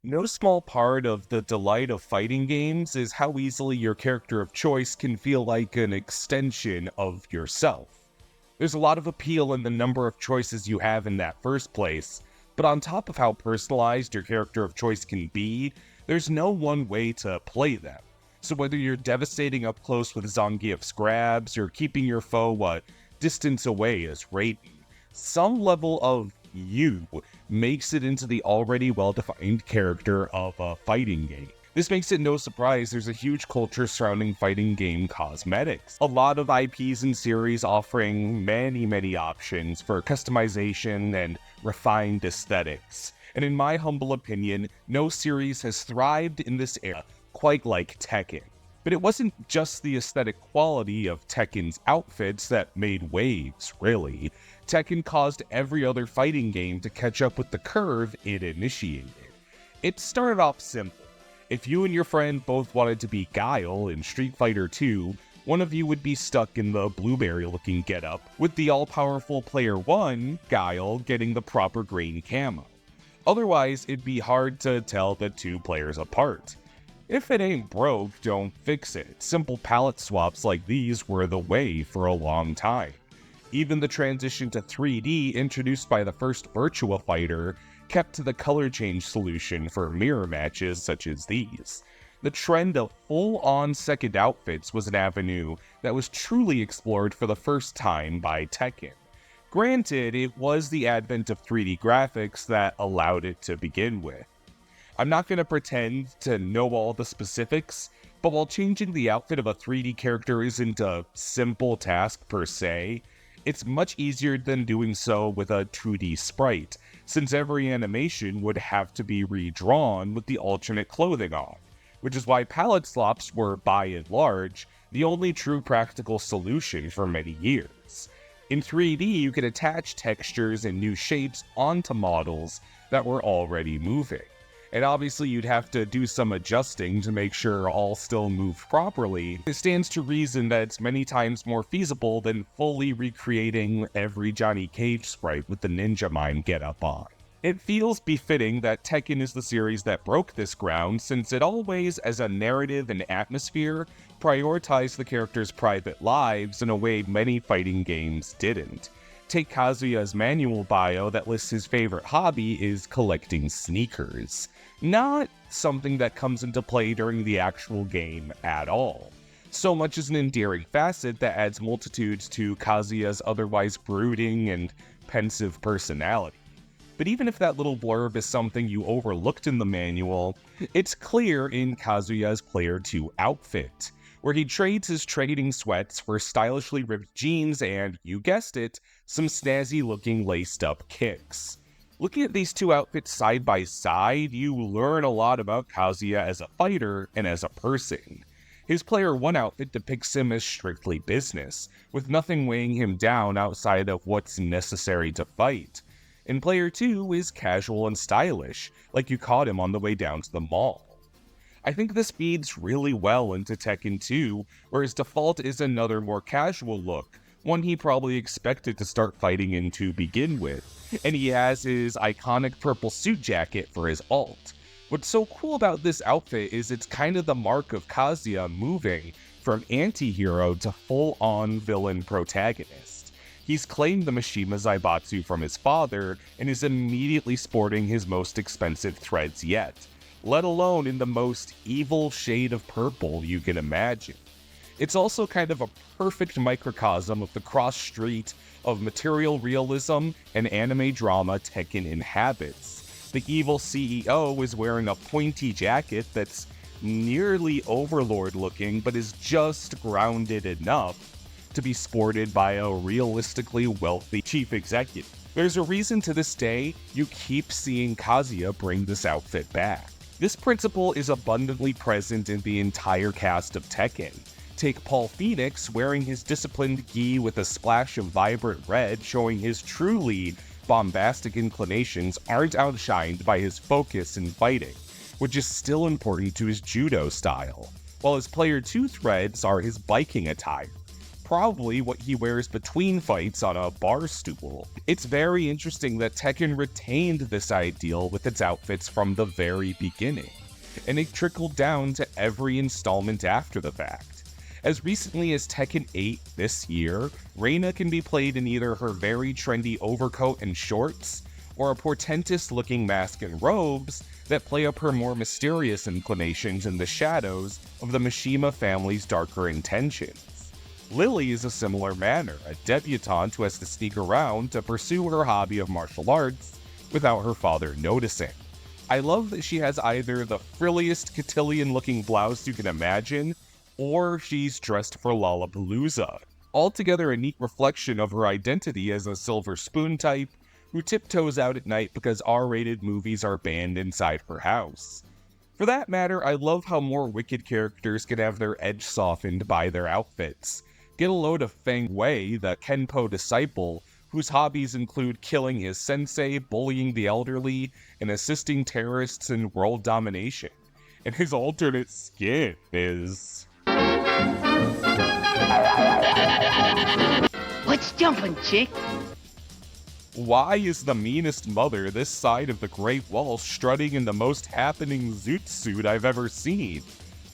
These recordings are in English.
No small part of the delight of fighting games is how easily your character of choice can feel like an extension of yourself. There's a lot of appeal in the number of choices you have in that first place, but on top of how personalized your character of choice can be, there's no one way to play them. So whether you're devastating up close with Zangief's grabs or keeping your foe a distance away as Raiden, some level of you makes it into the already well-defined character of a fighting game. This makes it no surprise there's a huge culture surrounding fighting game cosmetics. A lot of IPs and series offering many options for customization and refined aesthetics. And in my humble opinion, no series has thrived in this era quite like Tekken. But it wasn't just the aesthetic quality of Tekken's outfits that made waves, really. Tekken caused every other fighting game to catch up with the curve it initiated. It started off simple. If you and your friend both wanted to be Guile in Street Fighter 2, one of you would be stuck in the blueberry-looking getup, with the all-powerful player 1, Guile, getting the proper green camo. Otherwise, it'd be hard to tell the two players apart. If it ain't broke, don't fix it. Simple palette swaps like these were the way for a long time. Even the transition to 3D introduced by the first Virtua Fighter kept to the color change solution for mirror matches such as these. The trend of full-on second outfits was an avenue that was truly explored for the first time by Tekken. Granted, it was the advent of 3D graphics that allowed it to begin with. I'm not going to pretend to know all the specifics, but while changing the outfit of a 3D character isn't a simple task per se, it's much easier than doing so with a 2D sprite, since every animation would have to be redrawn with the alternate clothing on, which is why palette swaps were, by and large, the only true practical solution for many years. In 3D, you could attach textures and new shapes onto models that were already moving. And obviously you'd have to do some adjusting to make sure all still move properly. It stands to reason that it's many times more feasible than fully recreating every Johnny Cage sprite with the ninja mime getup on. It feels befitting that Tekken is the series that broke this ground, since it always, as a narrative and atmosphere, prioritized the characters' private lives in a way many fighting games didn't. Take Kazuya's manual bio that lists his favorite hobby is collecting sneakers. Not something that comes into play during the actual game at all. So much as an endearing facet that adds multitudes to Kazuya's otherwise brooding and pensive personality. But even if that little blurb is something you overlooked in the manual, it's clear in Kazuya's Player 2 outfit, where he trades his trading sweats for stylishly ripped jeans and, you guessed it, some snazzy-looking laced-up kicks. Looking at these two outfits side by side, you learn a lot about Kazuya as a fighter and as a person. His Player 1 outfit depicts him as strictly business, with nothing weighing him down outside of what's necessary to fight. And Player 2 is casual and stylish, like you caught him on the way down to the mall. I think this feeds really well into Tekken 2, where his default is another more casual look, one he probably expected to start fighting in to begin with, and he has his iconic purple suit jacket for his ult. What's so cool about this outfit is it's kind of the mark of Kazuya moving from anti-hero to full-on villain protagonist. He's claimed the Mishima Zaibatsu from his father, and is immediately sporting his most expensive threads yet, let alone in the most evil shade of purple you can imagine. It's also kind of a perfect microcosm of the cross-street of material realism and anime drama Tekken inhabits. The evil CEO is wearing a pointy jacket that's nearly Overlord-looking, but is just grounded enough to be sported by a realistically wealthy chief executive. There's a reason to this day you keep seeing Kazuya bring this outfit back. This principle is abundantly present in the entire cast of Tekken. Take Paul Phoenix wearing his disciplined gi with a splash of vibrant red, showing his truly bombastic inclinations aren't outshined by his focus in fighting, which is still important to his judo style, while his Player 2 threads are his biking attire. probably what he wears between fights on a bar stool. It's very interesting that Tekken retained this ideal with its outfits from the very beginning, and it trickled down to every installment after the fact. As recently as Tekken 8 this year, Reina can be played in either her very trendy overcoat and shorts, or a portentous-looking mask and robes that play up her more mysterious inclinations in the shadows of the Mishima family's darker intentions. Lily is a similar manner, a debutante who has to sneak around to pursue her hobby of martial arts without her father noticing. I love that she has either the frilliest cotillion-looking blouse you can imagine, or she's dressed for Lollapalooza. Altogether a neat reflection of her identity as a silver spoon type who tiptoes out at night because R-rated movies are banned inside her house. For that matter, I love how more wicked characters can have their edge softened by their outfits. Get a load of Feng Wei, the Kenpo disciple, whose hobbies include killing his sensei, bullying the elderly, and assisting terrorists in world domination. And his alternate skin is... What's jumping, chick? Why is the meanest mother this side of the Great Wall strutting in the most happening zoot suit I've ever seen?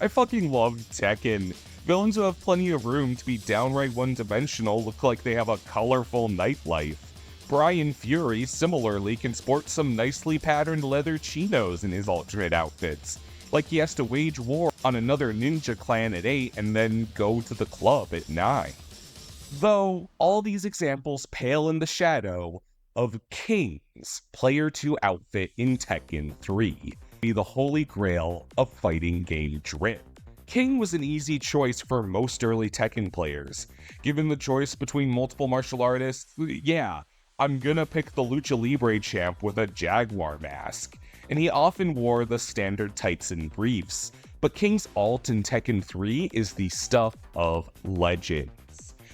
I fucking love Tekken. Villains who have plenty of room to be downright one-dimensional look like they have a colorful nightlife. Brian Fury similarly can sport some nicely patterned leather chinos in his alternate outfits, like he has to wage war on another ninja clan at 8 and then go to the club at 9. Though, all these examples pale in the shadow of King's Player 2 outfit in Tekken 3, be the holy grail of fighting game drip. King was an easy choice for most early Tekken players. Given the choice between multiple martial artists, yeah, I'm gonna pick the Lucha Libre champ with a jaguar mask, and he often wore the standard tights and briefs, but King's ult in Tekken 3 is the stuff of legends.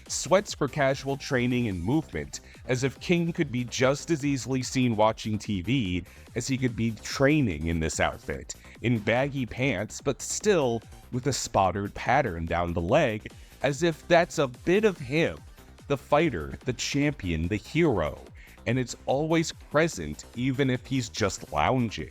Sweats for casual training and movement, as if King could be just as easily seen watching TV as he could be training in this outfit, in baggy pants, but still with a spotted pattern down the leg, as if that's a bit of him, the fighter, the champion, the hero, and it's always present even if he's just lounging.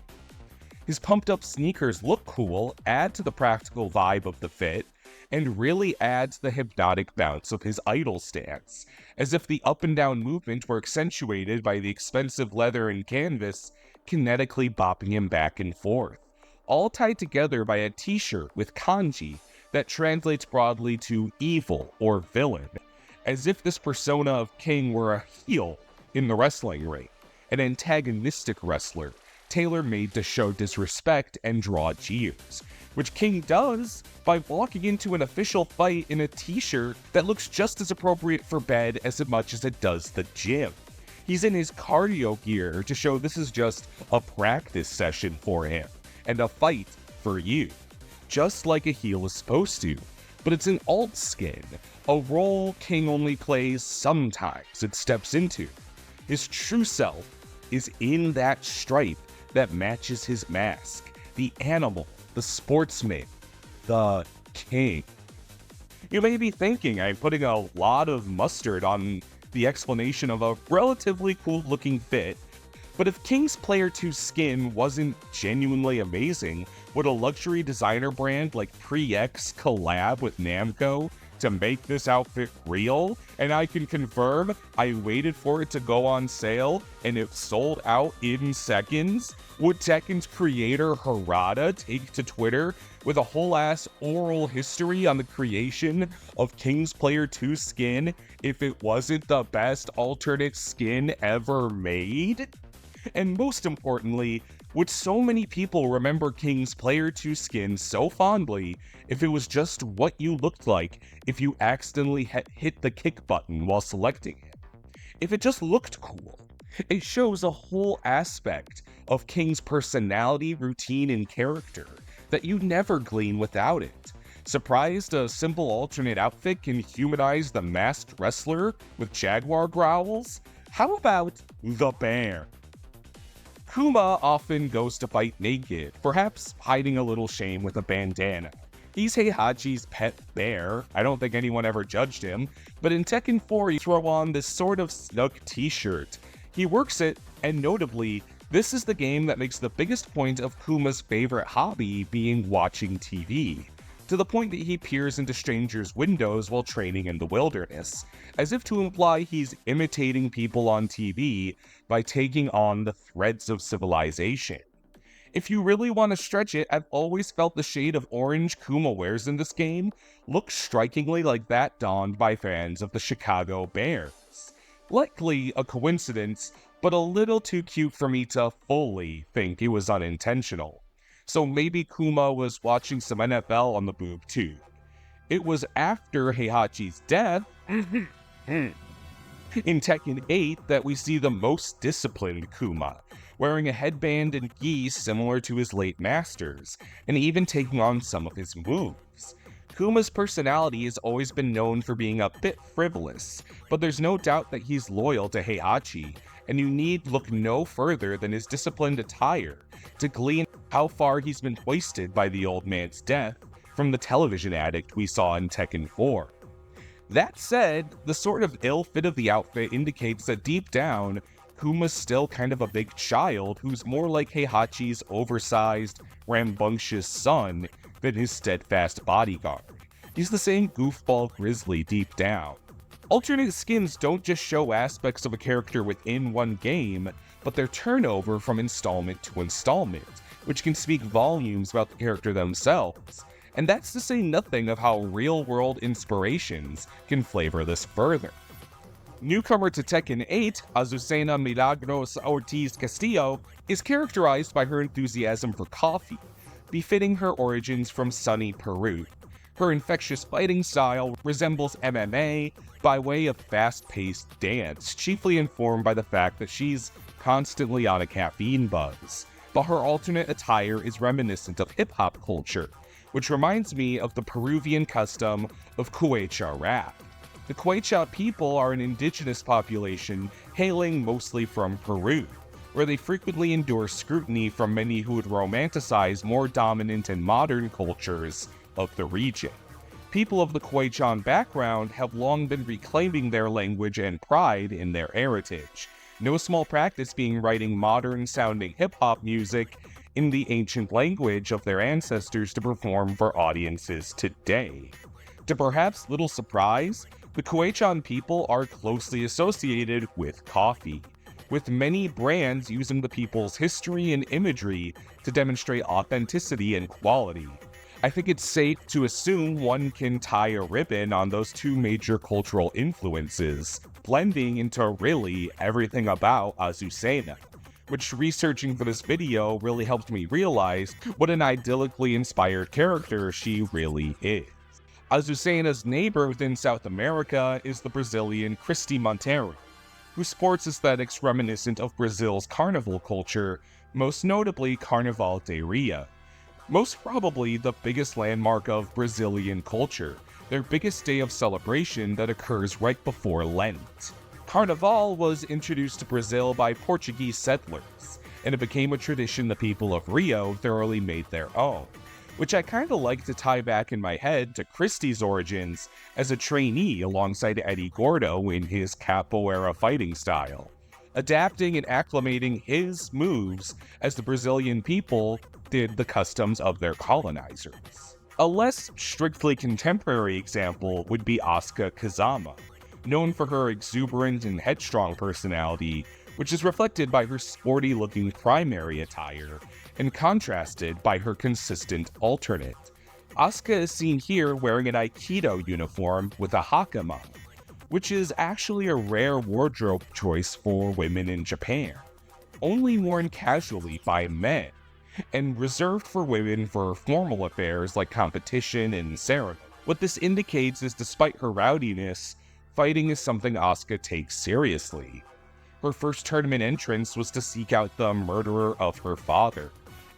His pumped up sneakers look cool, add to the practical vibe of the fit, and really adds the hypnotic bounce of his idle stance, as if the up and down movement were accentuated by the expensive leather and canvas kinetically bopping him back and forth, all tied together by a t-shirt with kanji that translates broadly to evil or villain, as if this persona of King were a heel in the wrestling ring, an antagonistic wrestler, tailor-made to show disrespect and draw jeers, which King does by walking into an official fight in a t-shirt that looks just as appropriate for bed as much as it does the gym. He's in his cardio gear to show this is just a practice session for him, and a fight for you, just like a heel is supposed to, but it's an alt skin, a role King only plays sometimes it steps into. His true self is in that stripe that matches his mask, the animal, the sportsman, the king. You may be thinking I'm putting a lot of mustard on the explanation of a relatively cool looking fit, but if King's Player 2 skin wasn't genuinely amazing, would a luxury designer brand like Pre-X collab with Namco to make this outfit real? And I can confirm I waited for it to go on sale and it sold out in seconds. Would Tekken's creator Harada take to Twitter with a whole ass oral history on the creation of King's Player 2 skin if it wasn't the best alternate skin ever made? And most importantly, would so many people remember King's Player 2 skin so fondly if it was just what you looked like if you accidentally hit the kick button while selecting it? If it just looked cool. It shows a whole aspect of King's personality, routine, and character that you never glean without it. Surprised a simple alternate outfit can humanize the masked wrestler with jaguar growls? How about the bear? Kuma often goes to fight naked, perhaps hiding a little shame with a bandana. He's Heihachi's pet bear. I don't think anyone ever judged him, but in Tekken 4 you throw on this sort of snug t-shirt. He works it, and notably, this is the game that makes the biggest point of Kuma's favorite hobby being watching TV, to the point that he peers into strangers' windows while training in the wilderness, as if to imply he's imitating people on TV by taking on the threads of civilization. If you really want to stretch it, I've always felt the shade of orange Kuma wears in this game looks strikingly like that donned by fans of the Chicago Bears. Likely a coincidence, but a little too cute for me to fully think it was unintentional. So maybe Kuma was watching some NFL on the boob too. It was after Heihachi's death in Tekken 8 that we see the most disciplined Kuma, wearing a headband and gi similar to his late masters, and even taking on some of his moves. Kuma's personality has always been known for being a bit frivolous, but there's no doubt that he's loyal to Heihachi, and you need look no further than his disciplined attire to glean how far he's been wasted by the old man's death from the television addict we saw in Tekken 4. That said, the sort of ill fit of the outfit indicates that deep down, Kuma's still kind of a big child who's more like Heihachi's oversized, rambunctious son than his steadfast bodyguard. He's the same goofball grizzly deep down. Alternate skins don't just show aspects of a character within one game, but their turnover from installment to installment, which can speak volumes about the character themselves. And that's to say nothing of how real-world inspirations can flavor this further. Newcomer to Tekken 8, Azucena Milagros Ortiz Castillo, is characterized by her enthusiasm for coffee, befitting her origins from sunny Peru. Her infectious fighting style resembles MMA by way of fast-paced dance, chiefly informed by the fact that she's constantly on a caffeine buzz. But her alternate attire is reminiscent of hip-hop culture, which reminds me of the Peruvian custom of Quechua rap. The Quechua people are an indigenous population hailing mostly from Peru, where they frequently endure scrutiny from many who would romanticize more dominant and modern cultures of the region. People of the Quechan background have long been reclaiming their language and pride in their heritage, no small practice being writing modern-sounding hip-hop music in the ancient language of their ancestors to perform for audiences today. To perhaps little surprise, the Quechan people are closely associated with coffee, with many brands using the people's history and imagery to demonstrate authenticity and quality. I think it's safe to assume one can tie a ribbon on those two major cultural influences, blending into really everything about Azucena, which researching for this video really helped me realize what an idyllically inspired character she really is. Azucena's neighbor within South America is the Brazilian Christy Monteiro, who sports aesthetics reminiscent of Brazil's carnival culture, most notably Carnaval de Rio. Most probably the biggest landmark of Brazilian culture, their biggest day of celebration that occurs right before Lent. Carnaval was introduced to Brazil by Portuguese settlers, and it became a tradition the people of Rio thoroughly made their own, which I kinda like to tie back in my head to Christie's origins as a trainee alongside Eddie Gordo in his capoeira fighting style, adapting and acclimating his moves as the Brazilian people did the customs of their colonizers. A less strictly contemporary example would be Asuka Kazama, known for her exuberant and headstrong personality, which is reflected by her sporty-looking primary attire and contrasted by her consistent alternate. Asuka is seen here wearing an Aikido uniform with a hakama, which is actually a rare wardrobe choice for women in Japan, only worn casually by men, and reserved for women for formal affairs like competition and ceremony. What this indicates is despite her rowdiness, fighting is something Asuka takes seriously. Her first tournament entrance was to seek out the murderer of her father,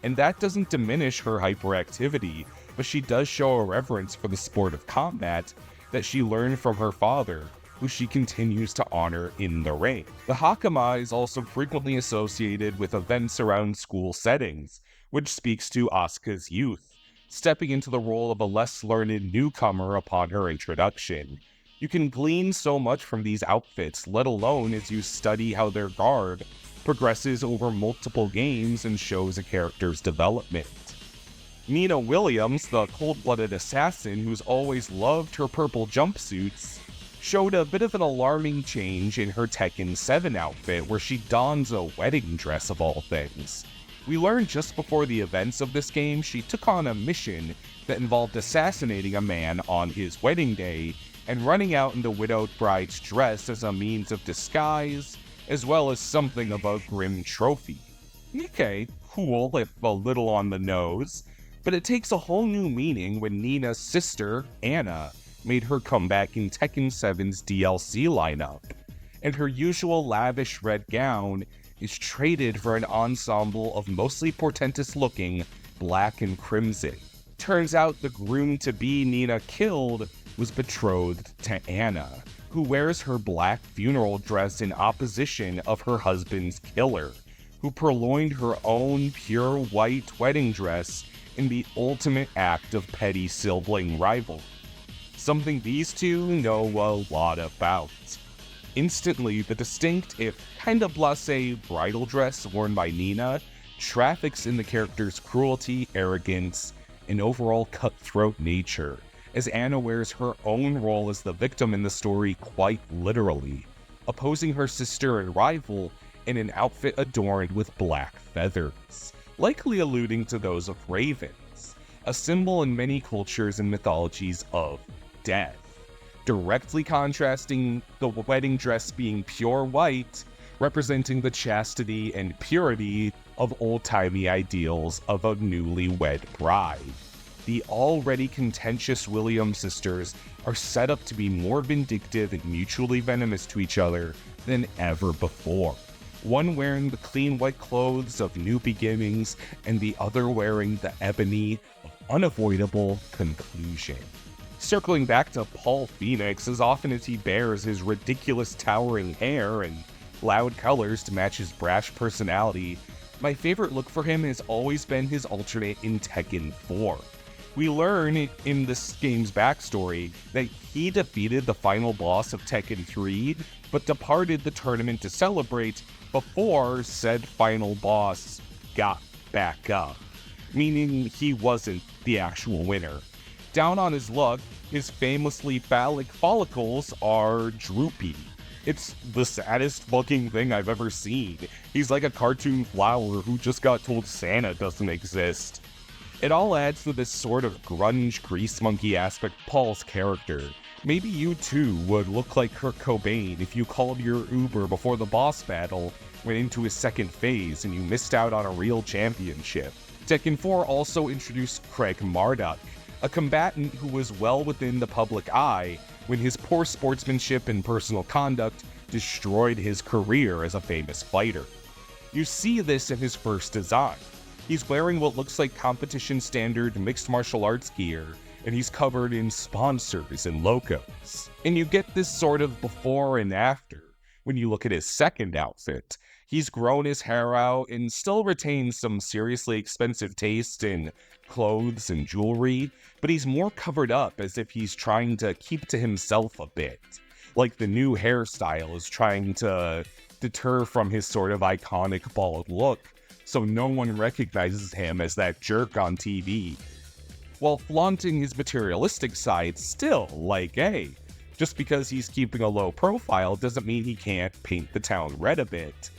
and that doesn't diminish her hyperactivity, but she does show a reverence for the sport of combat that she learned from her father, who she continues to honor in the ring. The hakama is also frequently associated with events around school settings, which speaks to Asuka's youth, stepping into the role of a less learned newcomer upon her introduction. You can glean so much from these outfits, let alone as you study how their garb progresses over multiple games and shows a character's development. Nina Williams, the cold-blooded assassin who's always loved her purple jumpsuits, showed a bit of an alarming change in her Tekken 7 outfit, where she dons a wedding dress of all things. We learned just before the events of this game she took on a mission that involved assassinating a man on his wedding day and running out in the widowed bride's dress as a means of disguise, as well as something of a grim trophy. Okay, cool if a little on the nose, but it takes a whole new meaning when Nina's sister, Anna, made her comeback in Tekken 7's DLC lineup, and her usual lavish red gown is traded for an ensemble of mostly portentous-looking black and crimson. Turns out the groom-to-be Nina killed was betrothed to Anna, who wears her black funeral dress in opposition of her husband's killer, who purloined her own pure white wedding dress in the ultimate act of petty sibling rivalry. Something these two know a lot about. Instantly, the distinct, if kinda blasé bridal dress worn by Nina traffics in the character's cruelty, arrogance, and overall cutthroat nature, as Anna wears her own role as the victim in the story quite literally, opposing her sister and rival in an outfit adorned with black feathers, likely alluding to those of ravens, a symbol in many cultures and mythologies of death, directly contrasting the wedding dress being pure white, representing the chastity and purity of old-timey ideals of a newlywed bride. The already contentious Williams sisters are set up to be more vindictive and mutually venomous to each other than ever before, one wearing the clean white clothes of new beginnings and the other wearing the ebony of unavoidable conclusion. Circling back to Paul Phoenix, as often as he bears his ridiculous towering hair and loud colors to match his brash personality, my favorite look for him has always been his alternate in Tekken 4. We learn in this game's backstory that he defeated the final boss of Tekken 3, but departed the tournament to celebrate before said final boss got back up, meaning he wasn't the actual winner. Down on his luck, his famously phallic follicles are droopy. It's the saddest fucking thing I've ever seen. He's like a cartoon flower who just got told Santa doesn't exist. It all adds to this sort of grunge grease monkey aspect of Paul's character. Maybe you too would look like Kurt Cobain if you called your Uber before the boss battle went into his second phase and you missed out on a real championship. Tekken 4 also introduced Craig Marduk, a combatant who was well within the public eye when his poor sportsmanship and personal conduct destroyed his career as a famous fighter. You see this in his first design. He's wearing what looks like competition standard mixed martial arts gear, and he's covered in sponsors and logos. And you get this sort of before and after when you look at his second outfit. He's grown his hair out and still retains some seriously expensive taste in clothes and jewelry, but he's more covered up as if he's trying to keep to himself a bit. Like the new hairstyle is trying to deter from his sort of iconic bald look, so no one recognizes him as that jerk on TV. While flaunting his materialistic side still, like, hey, just because he's keeping a low profile doesn't mean he can't paint the town red a bit.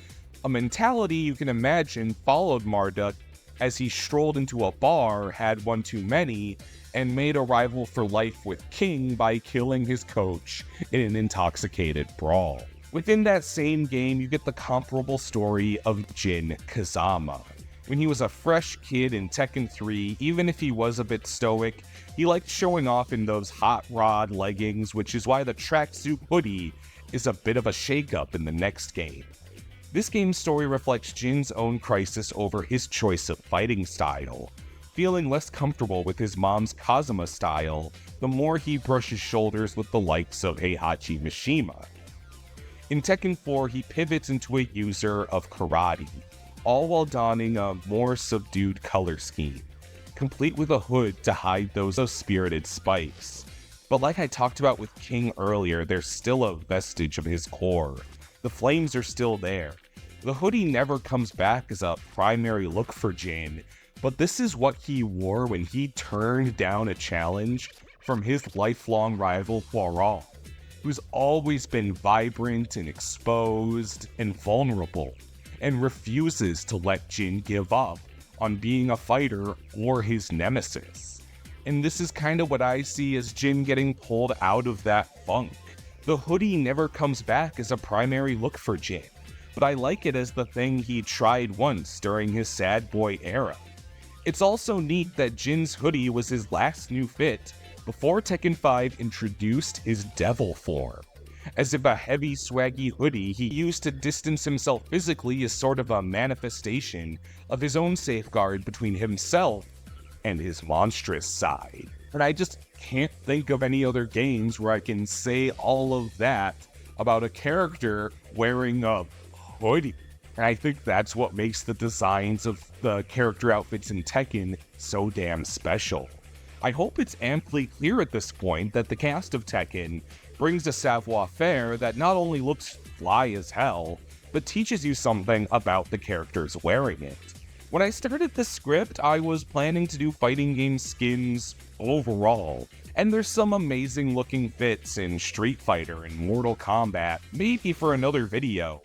A mentality you can imagine followed Marduk as he strolled into a bar, had one too many, and made a rival for life with King by killing his coach in an intoxicated brawl. Within that same game, you get the comparable story of Jin Kazama. When he was a fresh kid in Tekken 3, even if he was a bit stoic, he liked showing off in those hot rod leggings, which is why the tracksuit hoodie is a bit of a shakeup in the next game. This game's story reflects Jin's own crisis over his choice of fighting style. Feeling less comfortable with his mom's Kazama style, the more he brushes shoulders with the likes of Heihachi Mishima. In Tekken 4, he pivots into a user of karate, all while donning a more subdued color scheme. complete with a hood to hide those spirited spikes. But like I talked about with King earlier, there's still a vestige of his core. The flames are still there. The hoodie never comes back as a primary look for Jin, but this is what he wore when he turned down a challenge from his lifelong rival Poirot, who's always been vibrant and exposed and vulnerable, and refuses to let Jin give up on being a fighter or his nemesis. And this is kind of what I see as Jin getting pulled out of that funk. The hoodie never comes back as a primary look for Jin, but I like it as the thing he tried once during his sad boy era. It's also neat that Jin's hoodie was his last new fit before Tekken 5 introduced his devil form, as if a heavy swaggy hoodie he used to distance himself physically is sort of a manifestation of his own safeguard between himself and his monstrous side. And I just can't think of any other games where I can say all of that about a character wearing a hoodie. And I think that's what makes the designs of the character outfits in Tekken so damn special. I hope it's amply clear at this point that the cast of Tekken brings a savoir-faire that not only looks fly as hell, but teaches you something about the characters wearing it. When I started this script, I was planning to do fighting game skins overall, and there's some amazing looking fits in Street Fighter and Mortal Kombat, maybe for another video.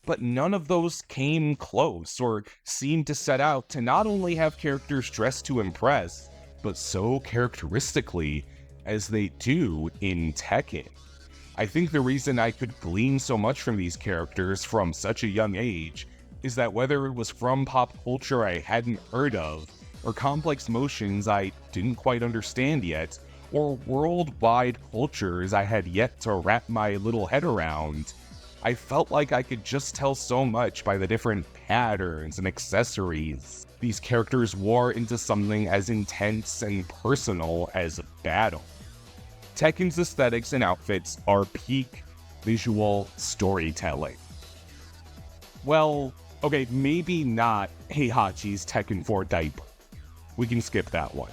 But none of those came close or seemed to set out to not only have characters dressed to impress, but so characteristically as they do in Tekken. I think the reason I could glean so much from these characters from such a young age is that whether it was from pop culture I hadn't heard of, or complex motions I didn't quite understand yet, or worldwide cultures I had yet to wrap my little head around, I felt like I could just tell so much by the different patterns and accessories these characters wore into something as intense and personal as battle. Tekken's aesthetics and outfits are peak visual storytelling. Well, okay, maybe not Heihachi's Tekken 4 diaper. We can skip that one.